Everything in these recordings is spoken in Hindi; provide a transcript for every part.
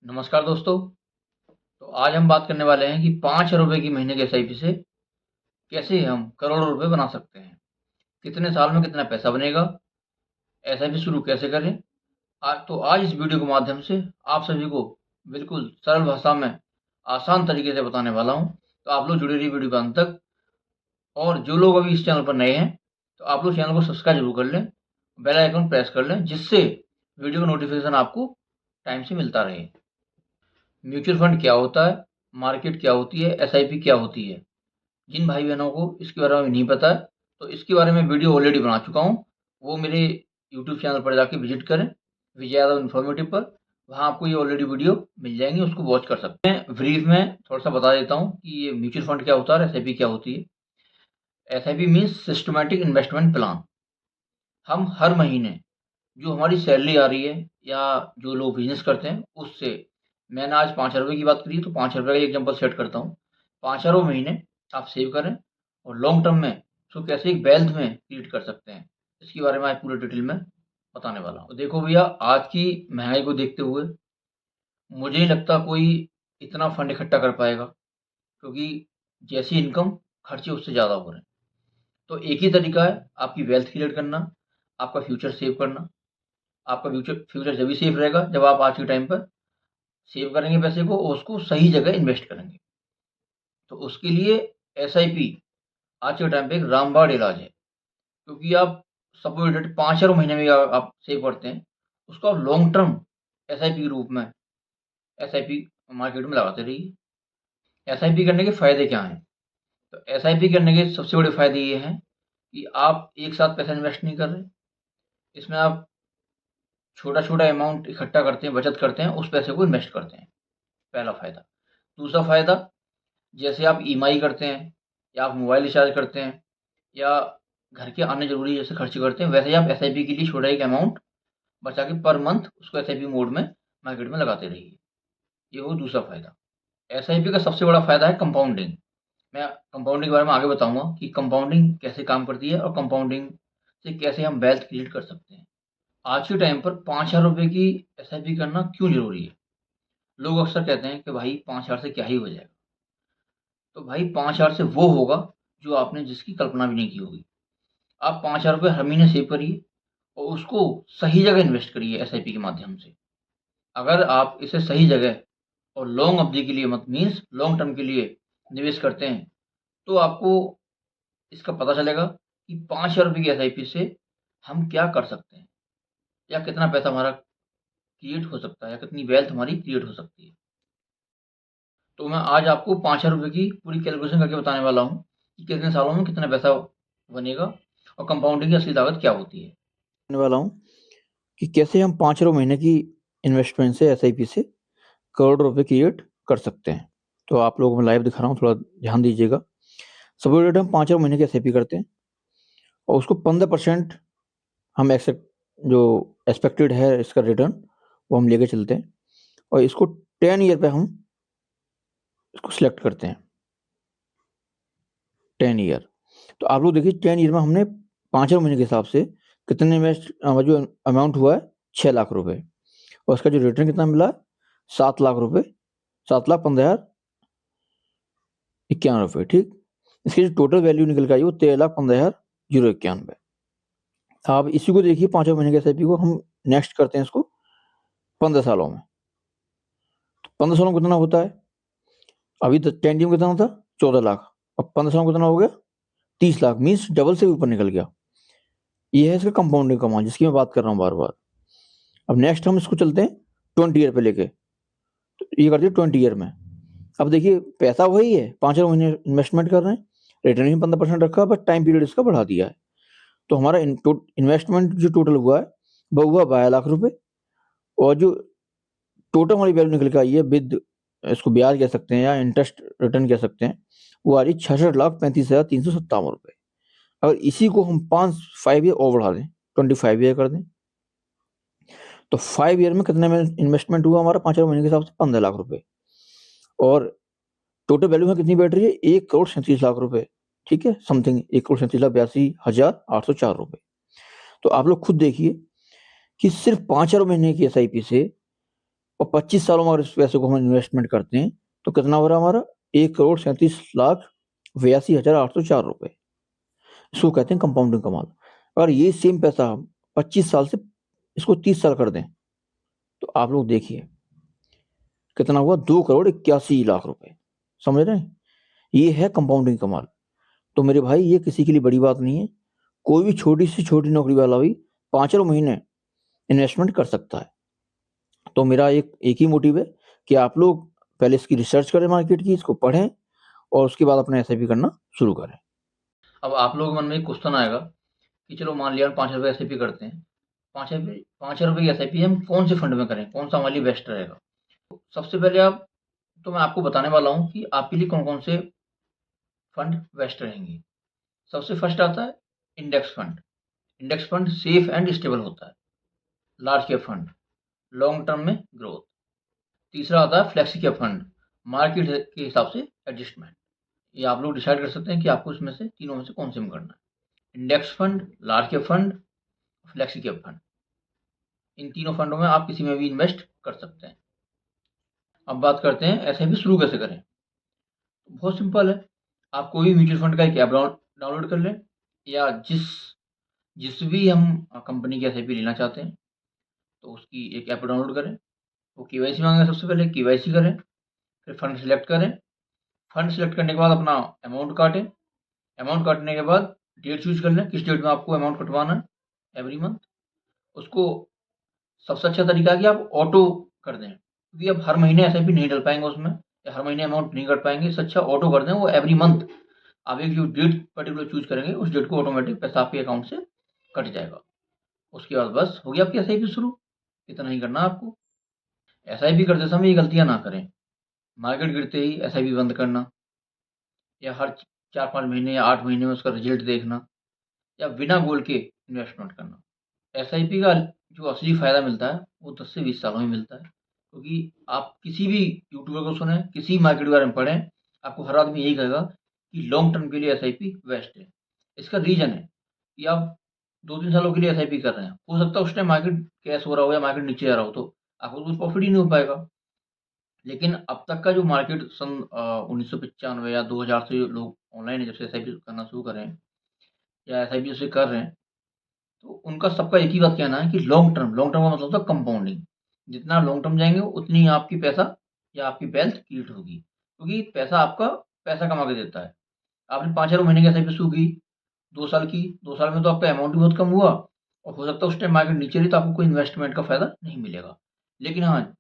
नमस्कार दोस्तों। तो आज हम बात करने वाले हैं कि 5 रुपए की महीने की एसआईपी से कैसे हम करोड़ों रुपए बना सकते हैं। कितने साल में कितना पैसा बनेगा, एसआईपी शुरू कैसे करें। आज इस वीडियो के माध्यम से आप सभी को बिल्कुल सरल भाषा में आसान तरीके से बताने वाला हूं। तो आप लोग जुड़े रहिए वीडियो के अंत तक। और जो लोग अभी इस चैनल पर नए हैं तो आप लोग चैनल को सब्सक्राइब जरूर कर लें, बेल आइकन प्रेस कर लें, जिससे वीडियो का नोटिफिकेशन आपको टाइम से मिलता रहे। म्यूचुअल फंड क्या होता है, मार्केट क्या होती है, एसआईपी क्या होती है। जिन भाई बहनों को इसके बारे में नहीं पता है तो इसके बारे में वीडियो ऑलरेडी बना चुका हूँ। वो मेरे यूट्यूब चैनल पर जाके विजिट करें, विजय यादव इन्फॉर्मेटिव पर। वहाँ आपको ये ऑलरेडी वीडियो मिल जाएंगी, उसको वॉच कर सकते हैं। ब्रीफ में थोड़ा सा बता देता हूँ कि ये म्यूचुअल फंड क्या होता है और एसआईपी क्या होती है। SIP means systematic investment plan. हम हर महीने जो हमारी सैलरी आ रही है या जो लोग बिजनेस करते हैं उससे, मैंने आज 5 रुपये की बात करी तो 5 रुपये का एग्जाम्पल सेट करता हूँ। 5 महीने आप सेव करें और लॉन्ग टर्म में उसको कैसे एक वेल्थ में क्रिएट कर सकते हैं, इसके बारे में आज पूरे डिटेल में बताने वाला हूँ। तो देखो भैया, आज की महंगाई को देखते हुए मुझे नहीं लगता कोई इतना फंड इकट्ठा कर पाएगा, क्योंकि जैसी इनकम खर्चे उससे ज़्यादा हो रहे हैं। तो एक ही तरीका है आपकी वेल्थ क्रिएट करना, आपका फ्यूचर सेव करना। आपका फ्यूचर फ्यूचर जब भी सेफ रहेगा जब आप आज के टाइम पर सेव करेंगे पैसे को और उसको सही जगह इन्वेस्ट करेंगे। तो उसके लिए एसआईपी आज के टाइम पे एक रामबाण इलाज है, क्योंकि आप सपोज 5 महीने में आप सेव करते हैं, उसको आप लॉन्ग टर्म एसआईपी के रूप में एसआईपी मार्केट में लगाते रहिए। एसआईपी करने के फायदे क्या हैं? तो एसआईपी करने के सबसे बड़े फायदे ये हैं कि आप एक साथ पैसा इन्वेस्ट नहीं कर रहे। इसमें आप छोटा छोटा अमाउंट इकट्ठा करते हैं, बचत करते हैं, उस पैसे को इन्वेस्ट करते हैं। पहला फायदा। दूसरा फायदा, जैसे आप ईएमआई करते हैं या आप मोबाइल रिचार्ज करते हैं या घर के अन्य ज़रूरी जैसे खर्चे करते हैं, वैसे ही आप एसआईपी के लिए छोटा एक अमाउंट बचा के पर मंथ उसको एसआईपी मोड में मार्केट में लगाते रहिए। ये हो दूसरा फ़ायदा। एसआईपी का सबसे बड़ा फ़ायदा है कंपाउंडिंग। मैं कंपाउंडिंग के बारे में आगे बताऊँगा कि कंपाउंडिंग कैसे काम करती है और कंपाउंडिंग से कैसे हम वेल्थ क्रिएट कर सकते हैं। आज के टाइम पर 5,000 रुपये की एसआईपी करना क्यों ज़रूरी है? लोग अक्सर कहते हैं कि भाई 5,000 से क्या ही हो जाएगा। तो भाई 5,000 से वो होगा जो आपने जिसकी कल्पना भी नहीं की होगी। आप 5,000 रुपये हर महीने सेव करिए और उसको सही जगह इन्वेस्ट करिए एसआईपी के माध्यम से। अगर आप इसे सही जगह और लॉन्ग अवधि के लिए मत मीन्स लॉन्ग टर्म के लिए निवेश करते हैं, तो आपको इसका पता चलेगा कि 5,000 रुपये की एसआईपी से हम क्या कर सकते हैं या कितना पैसा हमारा क्रिएट हो सकता है या कितनी वेल्थ हमारी क्रिएट हो सकती है। तो मैं आज आपको 5,000 रुपये की पूरी कैलकुलेशन करके बताने वाला हूँ कि कितने सालों में कितना पैसा बनेगा और कंपाउंडिंग की असली लागत क्या होती है। बताने वाला हूँ कि कैसे हम 5 महीने की इन्वेस्टमेंट से एसआईपी से करोड़ रुपए क्रिएट कर सकते हैं। तो आप लोगों को मैं लाइव दिखा रहा हूँ, थोड़ा ध्यान दीजिएगा। सबसे पहले हम 5 महीने की एसआईपी करते हैं और उसको 15% हम एक्सेप्ट जो एक्सपेक्टेड है इसका रिटर्न वो हम लेके चलते हैं और इसको 10 ईयर पे हम इसको सिलेक्ट करते हैं। 10 ईयर। तो आप लोग देखिए 10 ईयर में हमने 5 महीने के हिसाब से कितने इन्वेस्ट जो अमाउंट हुआ है 6 लाख रुपए और उसका जो रिटर्न कितना मिला 7 लाख रुपए, 7,15,91 ठीक। इसकी जो टोटल वैल्यू निकल के आई वो 13,15,091। अब इसी को देखिए 5 महीने के एसआईपी को हम नेक्स्ट करते हैं इसको 15 सालों में। 15 सालों में कितना होता है? अभी तो 10 में कितना था 14 लाख, अब 15 सालों में कितना हो गया 30 लाख, मीन्स डबल से ऊपर निकल गया। ये है इसका कंपाउंडिंग कमाल जिसकी मैं बात कर रहा हूँ बार बार। अब नेक्स्ट हम इसको चलते हैं 20 ईयर पे लेके, तो ये करते हैं 20 ईयर में। अब देखिए पैसा वही है, 5 महीने इन्वेस्टमेंट कर रहे हैं, रिटर्न ही 15% रखा, बस टाइम पीरियड इसका बढ़ा दिया है। तो हमारा इन्वेस्टमेंट जो टोटल हुआ है वो हुआ 12 लाख रुपए और जो टोटल हमारी वैल्यू निकल के आई है विद इसको ब्याज कह सकते हैं या इंटरेस्ट रिटर्न कह सकते हैं, वो आ रही 66,35,357 रुपए। अगर इसी को हम 5 ईयर और बढ़ा दें 25 ईयर कर दें तो 5 ईयर में कितने में इन्वेस्टमेंट हुआ हमारा 5 महीने के हिसाब से 15 लाख रुपए और टोटल वैल्यू है कितनी बैठ रही है 1,37,00,000 रुपए। ठीक है, समथिंग 1,37,82,804 रुपए। तो आप लोग खुद देखिए कि सिर्फ 5 महीने की एसआईपी से और 25 सालों में अगर इस पैसे को हम इन्वेस्टमेंट करते हैं तो कितना हो रहा है हमारा 1,37,82,804 रुपए। इसको कहते हैं कंपाउंडिंग कमाल। अगर ये सेम पैसा हम 25 साल से इसको 30 साल कर दें तो आप लोग देखिए कितना हुआ 2,81,00,000 रुपए। समझ रहे हैं? ये है कंपाउंडिंग कमाल। तो मेरे भाई ये किसी के लिए बड़ी बात नहीं है। कोई भी छोटी से छोटी नौकरी वाला भी 5 महीने इन्वेस्टमेंट कर सकता है। तो मेरा एक ही मोटिव है कि आप लोग पहले इसकी रिसर्च करें मार्केट की, इसको पढ़ें और उसके बाद अपना एसआईपी करना शुरू करें। अब आप लोगों के मन में एक क्वेश्चन आएगा कि चलो मान लिया हम 5 रुपये एसआईपी करते हैं, 5 रुपये की एसआईपी हम कौन से फंड में करें, कौन सा हमारे लिए बेस्ट रहेगा। सबसे पहले मैं आपको बताने वाला हूँ कि आपके लिए कौन कौन से फंड बेस्ट रहेंगे। सबसे फर्स्ट आता है index fund. Index fund safe and stable होता है। Large cap fund, long term में ग्रोथ। तीसरा आता है फ्लेक्सी कैप फंड, मार्केट के हिसाब से एडजस्टमेंट। ये आप लोग डिसाइड कर सकते हैं कि आपको इसमें से तीनों में से कौन से में करना है। Index fund, large cap fund, flexi cap fund, इन तीनों फंडों में आप किसी में भी इन्वेस्ट कर सकते हैं। अब बात करते हैं एसआईपी शुरू कैसे करें। बहुत सिंपल है, आप कोई भी म्यूचुअल फंड का एक ऐप डाउनलोड कर लें, या जिस भी हम कंपनी की एसआईपी लेना चाहते हैं तो उसकी एक ऐप डाउनलोड करें। वो केवाईसी मांगेगा, सबसे पहले केवाईसी करें, फिर फंड सेलेक्ट करें। फंड सेलेक्ट करने के बाद अपना अमाउंट काटें। अमाउंट काटने के बाद डेट चूज कर लें, किस डेट में आपको अमाउंट कटवाना है एवरी मंथ। उसको सबसे अच्छा तरीका है कि आप ऑटो कर दें, क्योंकि अब हर महीने एसआईपी नहीं डल पाएंगे उसमें, या हर महीने अमाउंट नहीं कट पाएंगे। इससे अच्छा ऑटो कर दें, वो एवरी मंथ आप एक जो डेट पर्टिकुलर चूज करेंगे उस डेट को ऑटोमेटिक पैसा आपके अकाउंट से कट जाएगा। उसके बाद बस हो गया आपकी एसआईपी शुरू। इतना ही करना आपको। एसआईपी करते समय ये गलतियां ना करें, मार्केट गिरते ही एसआईपी बंद करना, या हर 4-5 महीने या 8 महीने में उसका रिजल्ट देखना, या बिना गोल के इन्वेस्टमेंट करना। एसआईपी का जो असली फ़ायदा मिलता है वो 10 से 20 सालों में मिलता है, क्योंकि आप किसी भी यूट्यूबर को सुने, किसी मार्केट के बारे में पढ़ें, आपको हर आदमी यही कहेगा कि लॉन्ग टर्म के लिए एसआईपी बेस्ट है। इसका रीज़न है कि आप 2-3 सालों के लिए एसआईपी कर रहे हैं, हो सकता है उस टाइम मार्केट क्रैश हो रहा हो या मार्केट नीचे आ रहा हो, तो आपको कुछ प्रॉफिट ही नहीं हो पाएगा। लेकिन अब तक का जो मार्केट सन 1995 या 2000 से लोग ऑनलाइन जब से एसआईपी करना शुरू कर रहे हैं या एसआईपी जब से कर रहे हैं, तो उनका सबका एक ही बात कहना है कि लॉन्ग टर्म का मतलब होता है कंपाउंडिंग। जितना लॉन्ग टर्म जाएँगे उतनी ही आपकी पैसा या आपकी वेल्थ क्रिएट होगी, क्योंकि पैसा आपका पैसा कमा के देता है। आपने 5 महीने की एसआईपी शुरू की, 2 साल की, 2 साल में तो आपका अमाउंट भी बहुत कम हुआ, और हो सकता है उस टाइम मार्केट नीचे रही तो आपको कोई इन्वेस्टमेंट का फ़ायदा नहीं मिलेगा। लेकिन हाँ,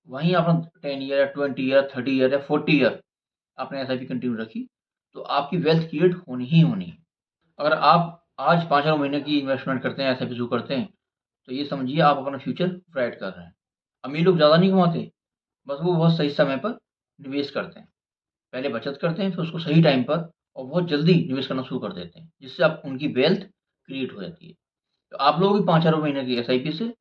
वहीं आपने 10 ईयर या 20 ईयर, 30 ईयर या 40 ईयर आपने एसआईपी कंटिन्यू रखी, तो आपकी वेल्थ क्रिएट होनी ही होनी है। अगर आप आज 5 महीने की इन्वेस्टमेंट करते हैं, एसआईपी शुरू करते हैं, तो ये समझिए आप अपना फ्यूचर ब्राइट कर रहे हैं। अमीर लोग ज़्यादा नहीं कमाते, बस वो बहुत सही समय पर निवेश करते हैं। पहले बचत करते हैं, फिर उसको सही टाइम पर और बहुत जल्दी निवेश करना शुरू कर देते हैं, जिससे आप उनकी वेल्थ क्रिएट हो जाती है। तो आप लोग भी 5 महीने की एसआईपी से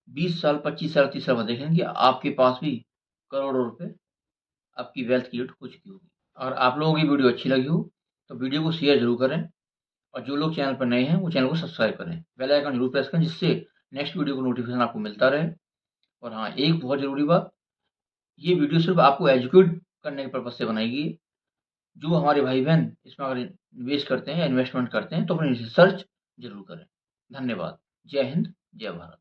20 साल, 25 साल, 30 साल बाद देखेंगे कि आपके पास भी करोड़ों रुपए आपकी वेल्थ क्रिएट हो चुकी होगी। अगर आप लोगों की वीडियो अच्छी लगी हो, तो वीडियो को शेयर ज़रूर करें, और जो लोग चैनल पर नए हैं, वो चैनल को सब्सक्राइब करें। बेल आइकन ज़रूर प्रेस करें, जिससे नेक्स्ट वीडियो का नोटिफ़िकेशन आपको मिलता रहे। और हाँ, एक बहुत ज़रूरी बात, ये वीडियो सिर्फ़ आपको एजुकेट करने के पर्पज़ से बनाई गई है। जो हमारे भाई-बहन इसमें अगर निवेश करते हैं या इन्वेस्टमेंट करते हैं, तो अपनी रिसर्च ज़रूर करें। धन्यवाद। जय हिंद, जय भारत।